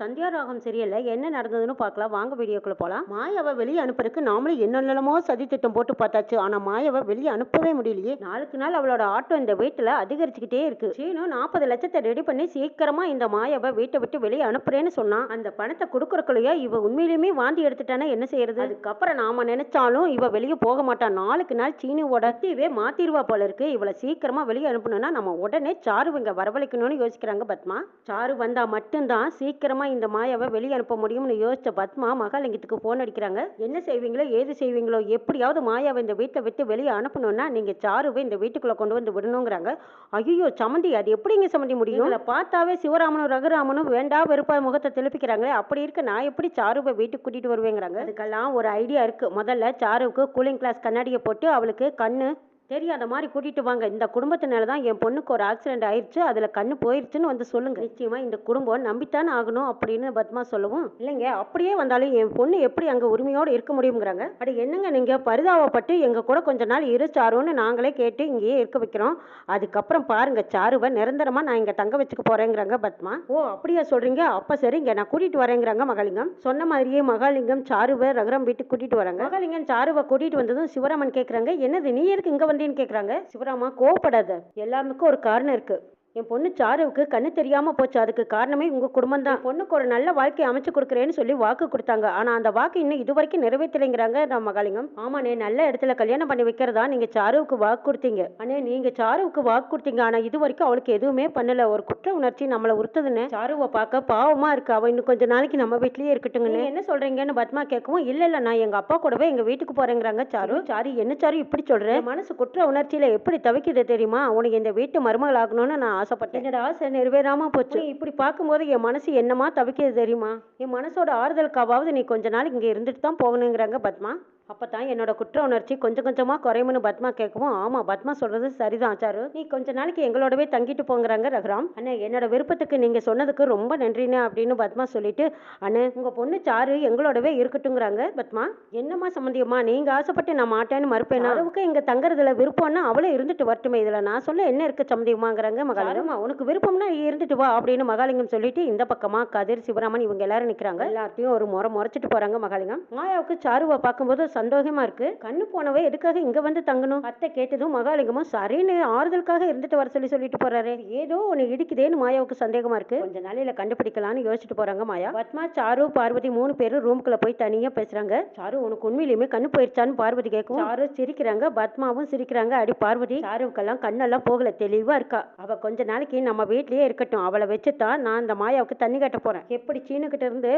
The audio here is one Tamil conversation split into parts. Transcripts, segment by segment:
சந்தியா ராகம் சீரியல்ல என்ன நடந்ததுன்னு பார்க்கலாம் வாங்க வீடியோக்குள்ள போலாம். மாயாவை வெளியே அனுப்புறதுக்கு நாமளும் என்னென்னமோ சதி திட்டம் போட்டு பார்த்தாச்சு. ஆனா மாயாவை வெளியே அனுப்பவே முடியலையே. நாளுக்கு நாள் அவளோட ஆட்டோ இந்த வீட்டுல அதிகரிச்சுக்கிட்டே இருக்கு. சீனு 40 லட்சத்தை ரெடி பண்ணி சீக்கிரமா இந்த மாயாவை வீட்டை விட்டு வெளியே அனுப்புறேன்னு சொன்னா அந்த பணத்தை கொடுக்கறக்குள்ளேயே இவ உண்மையிலுமே வாந்தி எடுத்துட்டானா என்ன செய்யறது? அதுக்கப்புறம் நாம நினைச்சாலும் இவ வெளியே போக மாட்டான். நாளுக்கு நாள் சீனுவோட தீவே மாத்திருவா போல இருக்கு. இவளை சீக்கிரமா வெளியே அனுப்பணும்னா நம்ம உடனே சாரு இங்க வரவழைக்கணும்னு யோசிக்கிறாங்க பத்மா. சாரு வந்தா மட்டும்தான் சீக்கிரமா இந்த மாயாவை வெளியே அனுப்ப முடியும்னு யோசிச்ச பத்மா மகாலிங்கத்துக்கு போன் அடிக்கிறாங்க. என்ன செய்வீங்களோ ஏது செய்வீங்களோ எப்படியாவது மாயாவை இந்த வீட்டை விட்டு வெளியே அனுப்பணும்னா நீங்க சாருவை இந்த வீட்டுக்குள்ள கொண்டு வந்து விடணுங்கிறாங்க. ஐயோ சமந்தி, அது எப்படிங்க சமந்தி முடியும்? பார்த்தாவே சிவராமனும் ரகுராமனும் வேண்டா வெறுப்பா முகத்தை திருப்பிக்கிறாங்களே. அப்படி இருக்க நான் எப்படி சாருவை வீட்டுக்கு கூட்டிட்டு வருவேங்கிறாங்க. அதுக்கெல்லாம் ஒரு ஐடியா இருக்கு. முதல்ல சாருவுக்கு கூலிங் கிளாஸ் கண்ணாடியை போட்டு அவளுக்கு கண்ணு தெரியாத மாதிரி கூட்டிட்டு வாங்க. இந்த குடும்பத்தினால தான் என் பொண்ணுக்கு ஒரு ஆக்சிடென்ட் ஆயிடுச்சு, அதுல கண்ணு போயிடுச்சுன்னு வந்து சொல்லுங்க. நிச்சயமா இந்த குடும்பம் நம்பித்தானே ஆகணும் அப்படின்னு பத்மா சொல்லவும், இல்லைங்க அப்படியே வந்தாலும் என் பொண்ணு எப்படி அங்க உரிமையோடு இருக்க முடியுங்கிறாங்க. அப்படி என்னங்க நீங்க பரிதாபப்பட்டு எங்க கூட கொஞ்ச நாள் இரு சாருன்னு நாங்களே கேட்டு இங்கேயே இருக்க வைக்கிறோம். அதுக்கப்புறம் பாருங்க சாருவை நிரந்தரமா நான் இங்க தங்க வச்சுக்க போறேங்கிறாங்க பத்மா. ஓ அப்படியா சொல்றீங்க? அப்ப சரிங்க நான் கூட்டிட்டு வரேங்கிறாங்க மகாலிங்கம். சொன்ன மாதிரியே மகாலிங்கம் சாருவை ரகுராம் வீட்டுக்கு கூட்டிட்டு வராங்க. மகாலிங்கம் சாருவை கூட்டிட்டு வந்ததும் சிவராமன் கேக்குறாங்க, என்னது நீ எதுக்கு இங்க வந்து கேக்குறாங்க. சிவராமா கோவப்படாத, எல்லாருக்கும் ஒரு காரணம் இருக்கு. என் பொண்ணு சாருவுக்கு கண்ணு தெரியாம போச்சு, அதுக்கு காரணமே உங்க குடும்பம் தான். பொண்ணுக்கு ஒரு நல்ல வாழ்க்கை அமைச்சு கொடுக்குறேன்னு சொல்லி வாக்கு கொடுத்தாங்க. ஆனா அந்த வாக்கு இன்னும் இது வரைக்கும் நிறைவேற்றலைங்கிறாங்க நம்ம மகாலிங்கம். ஆமாண்ணே, நல்ல இடத்துல கல்யாணம் பண்ணி வைக்கிறதா நீங்க சாருவுக்கு வாக்கு கொடுத்தீங்க. அண்ணே நீங்க சாருவுக்கு வாக்கு கொடுத்தீங்க, ஆனா இது வரைக்கும் அவளுக்கு எதுவுமே பண்ணல. ஒரு குற்ற உணர்ச்சி நம்மளை உறுத்துதுன்னு சாருவை பார்க்க பாவமா இருக்கு. அவ இன்னும் கொஞ்ச நாளைக்கு நம்ம வீட்லயே இருக்கட்டுங்கன்னு என்ன சொல்றீங்கன்னு பத்மா கேட்கவும், இல்ல நான் எங்க அப்பா கூடவே எங்க வீட்டுக்கு போறேங்கிறாங்க சாரு. சாரு என்ன சாரு இப்படி சொல்றேன்? மனசு குற்ற உணர்ச்சியில எப்படி தவிக்குது தெரியுமா? உனக்கு இந்த வீட்டு மருமகள் ஆகணும்னு நான் ஆசைப்பட்டேன். என்னோட ஆசை நிறைவேறாம போச்சு. இப்படி பார்க்கும்போது என் மனசு என்னமா தவிக்கிறது தெரியுமா? என் மனசோட ஆறுதலுக்காவது நீ கொஞ்ச நாள் இங்க இருந்துட்டு தான் போகணுங்கிறாங்க பத்மா. அப்பதான் என்னோட குற்ற உணர்ச்சி கொஞ்சம் கொஞ்சமா குறையும்னு பத்மா கேட்கவும், ஆமா பத்மா சொல்றது சரிதான் சாரு, நீ கொஞ்ச நாளைக்கு எங்களோடவே தங்கிட்டு போங்கிறாங்க ரகுராம். அண்ணே என்னோட விருப்பத்துக்கு நீங்க சொன்னதுக்கு ரொம்ப நன்றிண்ணே அப்படின்னு பத்மா சொல்லிட்டு, அண்ணே உங்க பொண்ணு சாரு எங்களோடவே இருக்கட்டுங்கிறாங்க பத்மா. என்னம்மா சம்பந்தியம்மா, நீங்க ஆசைப்பட்டு நான் மாட்டேன்னு மறுப்பேன். அளவுக்கு இங்க தங்குறதுல விருப்பம்னா அவளே இருந்துட்டு வரட்டுமே, இதுல நான் சொல்ல என்ன இருக்கு சம்பந்தியம்மாங்கிறாங்க மகாலிங்கம். உனக்கு விருப்பம்னா இருந்துட்டு வா அப்படின்னு மகாலிங்கம் சொல்லிட்டு இந்த பக்கமா கதிர் சிவராமன் இவங்க எல்லாரும் நிக்கிறாங்க. எல்லாத்தையும் ஒரு முறைச்சிட்டு போறாங்க மகாலிங்கம். மாயாவுக்கு சாருவை பார்க்கும்போது சந்தோஷமா இருக்கு. கண்ணு போனவே எதுக்காக இங்க வந்து தங்கணும்? அத்தை கேட்டதும் மகாலிங்கமும் சரின்னு ஆறுதலுக்காக இருந்துட்டு வர சொல்லிட்டு போறாரு. ஏதோ ஒன்னு இடிக்குதேன்னு மாயாவுக்கு சந்தேகமா இருக்கு. கொஞ்ச நாளையில கண்டுபிடிக்கலாம்னு யோசிச்சுட்டு போறாங்க மாயா. பத்மா சாரு பார்வதி 3 பேரும் ரூம்குள்ள போய் தனியா பேசுறாங்க. சாரு உனக்கு உண்மையிலுமே கண்ணு போயிருச்சான்னு பார்வதி கேட்கும். சாரு சிரிக்கிறாங்க, பத்மாவும் சிரிக்கிறாங்க. அடி பார்வதி, சாருக்கெல்லாம் கண்ணெல்லாம் போகல, தெளிவா இருக்கா. அவ கொஞ்ச நாளைக்கு நம்ம வீட்லயே இருக்கட்டும், அவளை வச்சுதான் நான் இந்த மாயாவுக்கு தண்ணி கட்ட போறேன். எப்படி சீனுக்கிட்ட இருந்து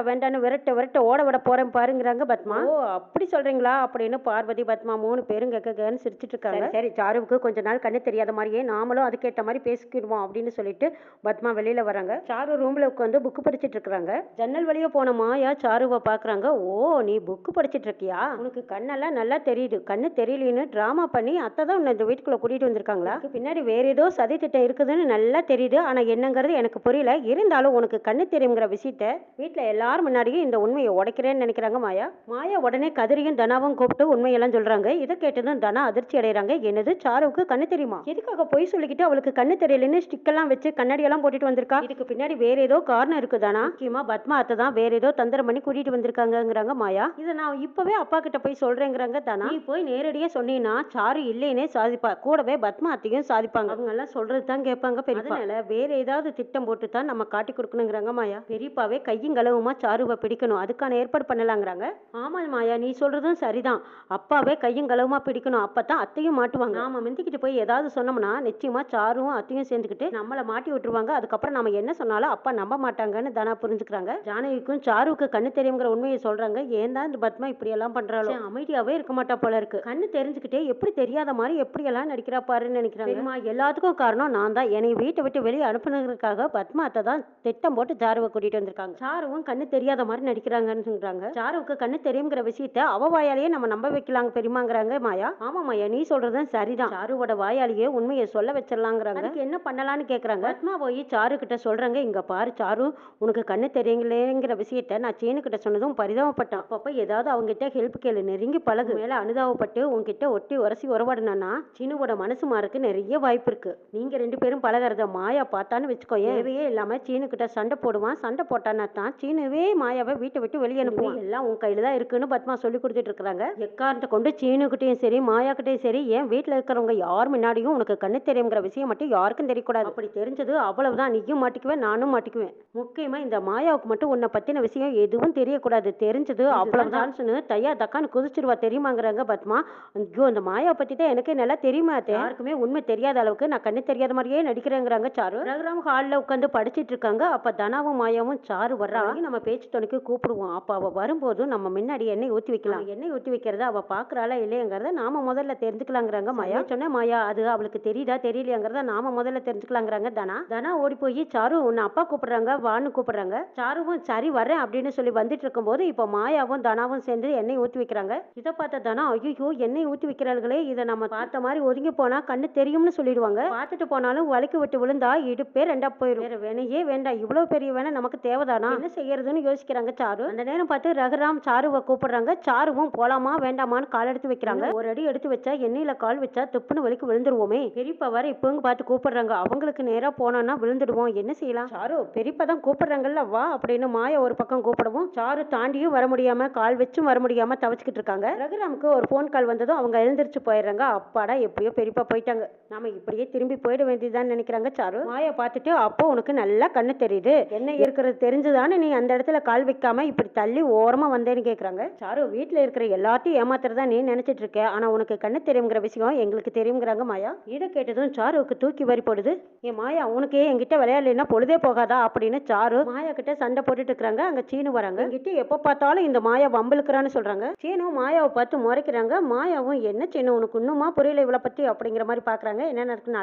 வேண்டான்னு விரட்ட ஓட விட போறேன் பாருங்கிறாங்க பத்மா. ஓ அப்படி சொல்றீங்களா அப்படின்னு பார்வதி பத்மா 3 பேரும் கேட்கன்னு சிரிச்சிட்டு இருக்காங்க. சரி சாருவுக்கு கொஞ்ச நாள் கண்ணு தெரியாத மாதிரியே நாமளும் அதுக்கேற்ற மாதிரி பேசிக்கிடுவோம் அப்படின்னு சொல்லிட்டு பத்மா வெளியில வராங்க. சாரு ரூம்ல உட்காந்து புக்கு படிச்சிட்டு இருக்காங்க. ஜன்னல் வழியா போன மாயா சாருவை பாக்குறாங்க. ஓ நீ புக்கு படிச்சிட்டு இருக்கியா? உனக்கு கண்ணெல்லாம் நல்லா தெரியுது. கண்ணு தெரியலன்னு டிராமா பண்ணி அத்தை தான் உன்னை இந்த வீட்டுக்குள்ள கூட்டிட்டு வந்திருக்காங்களா? பின்னாடி வேற ஏதோ சதி திட்டம் இருக்குதுன்னு நல்லா தெரியுது. ஆனா என்னங்கிறது எனக்கு புரியல. இருந்தாலும் உனக்கு கண்ணு தெரியுங்கிற விஷயத்த வீட்டுல எல்லாரும் முன்னாடியும் இந்த உண்மையை உடைக்கிறேன்னு நினைக்கிறாங்க மாயா. மாயா உடனே கதிரியும் தனாவும் கூப்பிட்டு உண்மையெல்லாம் சொல்றாங்க. இதை கேட்டதும் தனா அதிர்ச்சி அடைகிறாங்க. என்னது சாருவுக்கு கண்ணு தெரியுமா? எதுக்காக போய் சொல்லிக்கிட்டு அவளுக்கு கண்ணு தெரியலன்னு ஸ்டிக்கெல்லாம் வச்சு கண்ணாடி எல்லாம் போட்டுட்டு வந்திருக்கா? இதுக்கு பின்னாடி வேற ஏதோ காரணம் இருக்கு தானா? முக்கியமா பத்மா அத்தை தான் வேற ஏதோ தந்திரம் பண்ணி கூட்டிட்டு வந்திருக்காங்கிறாங்க மாயா. இதை நான் இப்பவே அப்பா கிட்ட போய் சொல்றேங்கிறாங்க தானா. நீ போய் நேரடியா சொன்னீங்கன்னா சாரு இல்லைன்னே சாதிப்பா, கூடவே பத்மா அத்தையும் சாதிப்பாங்க. அவங்க எல்லாம் சொல்றது தான் கேட்பாங்க பெரியப்பா. அதனால வேற ஏதாவது திட்டம் போட்டு தான் நம்ம காட்டி கொடுக்கணுங்கிறாங்க மாயா. பெரியப்பாவே கையும் களவுமா சாருவை பிடிக்கணும், அதுக்கான ஏற்பாடு பண்ணலாங்கிறாங்க. ஆமா மாயா நீ சொல்றதும் சரிதான். அப்பாவே கையும் களவுமா பிடிக்கணும், அப்பதான் அத்தையும் மாட்டுவாங்க. நாம மிந்திக்கிட்டு போய் ஏதாவது சொன்னோம்னா நிச்சயமா சாரும் அத்தையும் சேர்ந்துக்கிட்டு நம்மளை மாட்டி விட்டுருவாங்க. அதுக்கப்புறம் நம்ம என்ன சொன்னாலும் அப்பா நம்ப மாட்டாங்கன்னு தானா புரிஞ்சுக்கிறாங்க. ஜானகிக்கும் சாருவுக்கு கண்ணு தெரியுங்கிற உண்மையை சொல்றாங்க. ஏன் தான் இந்த பத்மா இப்படி எல்லாம் பண்றாலும் அமைதியாவே இருக்க மாட்டா போல இருக்கு. கண்ணு தெரிஞ்சுக்கிட்டே எப்படி தெரியாத மாதிரி எப்படி எல்லாம் நடிக்கிறா பாருன்னு நினைக்கிறாங்க. எல்லாத்துக்கும் காரணம் நான் தான். என்னை வீட்டை விட்டு வெளியே அனுப்புனதுக்காக பத்மா அத்தை தான் திட்டம் போட்டு சாருவை கூட்டிட்டு வந்திருக்காங்க. சாருவும் கண்ணு தெரியாத மாதிரி நடிக்கிறாங்கன்னு சொல்றாங்க. சாருவுக்கு கண்ணு தெரியுங்கிற விஷயத்த அவ வாயாலேயே நம்ம நம்ப வைக்கலாங்க பெரியமாங்கிறாங்க மாயா. ஆமா மாயா, நீ சொல்றதும் சரிதான். சாருவோட வாயாலேயே உண்மையை சொல்ல வச்சிடலாங்கிறாங்க. அதுக்கு என்ன பண்ணலான்னு கேக்குறாங்க. பத்மா போய் சாரு கிட்ட சொல்றாங்க, இங்க பாரு சாரு, உனக்கு கண்ணு தெரியங்களேங்கிற விஷயத்த நான் சீனு கிட்ட சொன்னதும் பரிதாபப்பட்டான். அப்பப்ப ஏதாவது அவங்க கிட்ட ஹெல்ப் கேளு, நெருங்கி பழகு. மேல அனுதாபப்பட்டு உன்கிட்ட ஒட்டி உரசி உறவாடுனா சீனுவோட மனசு மாறக்கு நிறைய வாய்ப்பு இருக்கு. நீங்க 2 பேரும் பழகிறத மாயா பார்த்தான்னு வச்சுக்கோ, தேவையே இல்லாம சீனு கிட்ட சண்டை போடுவான். சண்டை போட்டானா தான் சீனுவே மாயாவை வீட்டை விட்டு வெளியே அனுப்புவான். எல்லாம் உன் கையில தான் இருக்குன்னு பத்மா சொல்லி கொடுத்துட்டு இருக்காங்க. எக்காரணத்தை கொண்டு சீனுக்கிட்டையும் சரி மாயா கிட்டையும் சரி, ஏன் வீட்டுல இருக்கிறவங்க யார் முன்னாடியும் உனக்கு கண்ணு தெரியுங்கிற விஷயம் மட்டும் யாருக்கும் தெரியக்கூடாது. அப்படி தெரிஞ்சது அவ்வளவுதான், நீயும் மாட்டிக்குவேன், நானும் மாட்டிக்குவேன். முக்கியமா இந்த மாயாவுக்கு மட்டும் உன்னை பத்தின விஷயம் எதுவும் தெரியக்கூடாது. தெரிஞ்சது அவ்வளவுதான் தையா தக்கான்னு குதிச்சிருவா தெரியுமாங்கிறாங்க பத்மா. ஐயோ, அந்த மாயா பத்தி தான் எனக்கே நல்லா தெரியுமா, யாருக்குமே உண்மை தெரியாத அளவுக்கு நான் கண்ணு தெரியாத மாதிரியே நடிக்கிறேங்கிறாங்க சாரு. ப்ரோக்ராம் ஹாலில் உட்காந்து படிச்சிட்டு இருக்காங்க. அப்ப தனாவும் மாயாவும் சாரு வர்றா, நம்ம பேச்சு துணைக்கு கூப்பிடுவோம். அப்ப அவ வரும்போது நம்ம முன்னாடி எண்ணெய் ஊற்றி வைக்கலாம். எண்ணெய் ஊற்றி வைக்கிறத அவ பாக்குறாளா இல்லையங்கிறத நாம முதல்ல தெரிஞ்சுக்கலாங்கிறாங்க மாயா. சொன்ன மாயா, அது அவளுக்கு தெரியுதா தெரியலையாங்கிறத நாம முதல்ல தெரிஞ்சுக்கலாங்கிறாங்க தனா ஓடி போய் சாரு உன்னை அப்பா கூப்பிடுறாங்க வான்னு கூப்பிடுறாங்க. சாருவும் சரி வரேன் அப்படின்னு சொல்லி வந்துட்டு இருக்கும் போது இப்ப மாயாவும் தனாவும் சேர்ந்து எண்ணெய் ஊற்றி வைக்கிறாங்க. இதை பார்த்த தனா, ஐயோ எண்ணெய் ஊற்றி வைக்கிறார்களே, இதை நம்ம பார்த்த மாதிரி ஒதுங்கி போனா கண்ணு தெரியும்னு சொல்லிடுவாங்க. பார்த்துட்டு போனாலும் வலிக்கு விட்டு விழுந்தா இடுப்பே ரெண்டா போயிடும். வேற வேணையே வேண்டாம், இவ்வளவு பெரிய வேணை நமக்கு தேவைதானா, என்ன செய்யறதுன்னு யோசிக்கிறாங்க சாரு. அந்த நேரம் பார்த்து ரகுராம் சாருவை கூப்பிடுறாங்க. சாருவும் போலாமா வேண்டாமான்னு கால் எடுத்து வைக்கிறாங்க. ஒரு அடி எடுத்து வச்சா எண்ணெயில கால் வச்சா துப்புன்னு வலிக்கு விழுந்துருவோமே. பெரியப்பா வர இப்பங்க பார்த்து கூப்பிடுறாங்க. அவங்களுக்கு நேரா போனோம்னா விழுந்துடுவோம், என்ன செய்யலாம். சாரு, பெரியப்பா தான் கூப்பிடுறாங்கல்ல வா அப்படின்னு மாயா ஒரு பக்கம் கூப்பிடவும் சாரு தாண்டியும் வர முடியாம கால் வச்சும் வர முடியாம தவச்சுக்கிட்டு இருக்காங்க. ரகுராமுக்கு ஒரு போன் கால் வந்ததும் அவங்க எழுந்திரிச்சு போயிடுறாங்க. அப்பாடா எப்படியோ பெரியப்பா போயிட்டாங்க, நாம இப்படியே திரும்பி போயிட வேண்டியதுதான் நினைக்கிறாங்க சாரு. மாயா பார்த்துட்டு, அப்போ உனக்கு நல்லா கண்ணு தெரியுது, என்ன இருக்கிறது தெரிஞ்சுதானே நீ அந்த இடத்துல கால் வைக்காம இப்படி தள்ளி ஓரமா வந்தேன்னு கேக்குறாங்க. சாரு, வீட்டுல இருக்கிற எல்லாத்தையும் ஏமாத்துறதா நீ நினைச்சிட்டு இருக்க, ஆனா உனக்கு கண்ணு தெரியுங்கிற விஷயம் எங்களுக்கு தெரியுங்கிறாங்க மாயா. இதை கேட்டதும் சாருவுக்கு தூக்கி வரி போடுது. ஏன் மாயா, உனக்கு என்கிட்ட விளையாடலைன்னா பொழுதே போகாதா அப்படின்னு சாரு மாயா கிட்ட சண்டை போட்டுட்டு இருக்காங்க. அங்க சீனு வராங்க. என்கிட்ட எப்ப பார்த்தாலும் இந்த மாயா வம்பிழுக்கிறான்னு சொல்றாங்க. சீனு மாயாவை பார்த்து முறைக்கிறாங்க. மாயாவும், என்ன சீனு உனக்கு இன்னுமா புரியல இவளை பத்தி அப்படிங்கிற மாதிரி பாக்குறாங்க. என்ன நடக்குன்னு